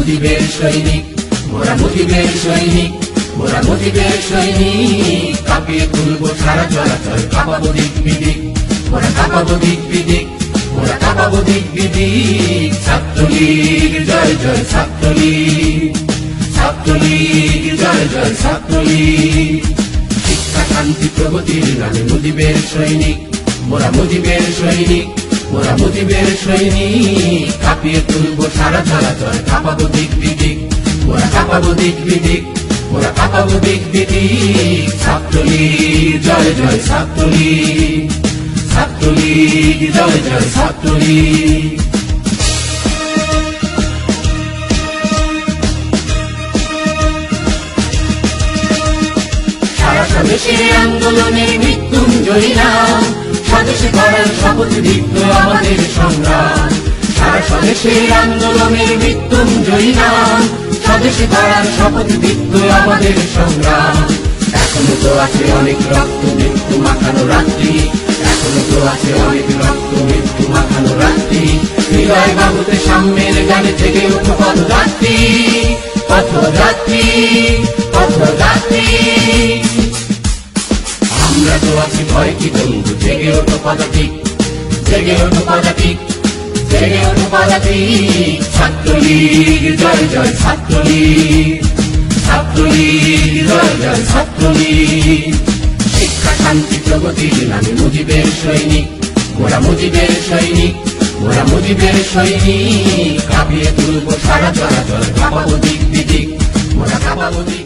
মুজিবের সৈনিক, মোরা মুজিবের সৈনিক, মোরা মুজিবের সৈনিক। কাঁপিয়ে তুলবো সারা চলাচল, কাঁপাবো দিক বিদিক, মোরা কাঁপাবো দিক বিদিক, মোরা কাঁপাবো দিক বিদিক। ছাত্রলীগ জয় জয় ছাত্রলীগ, ছাত্রলীগ জয় জয় ছাত্রলীগ। শিক্ষা শান্তি প্রগতির নামে মুজিবের সৈনিক, মোরা মুজিবের সৈনিক, মোরা মুজিবের সৈনিক। কাঁপিয়ে তুলবো সারা চলাচল, কাঁপাবো দিক বিদিক, মোরা কাঁপাবো দিক বিদিক, মোরা কাঁপাবো দিক বিদিক। ছাত্রলীগ জয় জয় ছাত্রলীগ, ছাত্রলীগ জয় জয় ছাত্রলীগ। সারা স্বদেশে আন্দোলনের মৃত্যুঞ্জয়ী নাম, স্বদেশে করার শপথ দীপ্ত আমাদের সংগ্রাম। সারা স্বদেশে আন্দোলনের মৃত্যুঞ্জয়ী নাম, স্বদেশে করার শপথ দীপ্ত আমাদের সংগ্রাম। এখনো তো আছে অনেক রক্ত মৃত্যু মাখানো রাত্রি, এখনো তো আছে অনেক রক্ত মৃত্যু মাখানো রাত্রি। হৃদয় বাহুতে সাম্যের গানে জেগে ওঠো পথযাত্রী, পথযাত্রী, পথযাত্রী। আমরা তো আছি ভয় কি বন্ধু, জেগে ওঠো পদাতিক, জেগে ওঠো পদাতিক, জেগে ওঠো পদাতিক। ছাত্রলীগ জয় জয় ছাত্রলীগ, ছাত্রলীগ জয় জয় ছাত্রলীগ। শিক্ষা শান্তি প্রগতির নামে মুজিবের সৈনিক, মোরা মুজিবের সৈনিক, মোরা মুজিবের সৈনিক। কাঁপিয়ে তুলবো সারা চলাচল, কাঁপাবো দিক বিদিক, মোরা কাঁপাবো দিক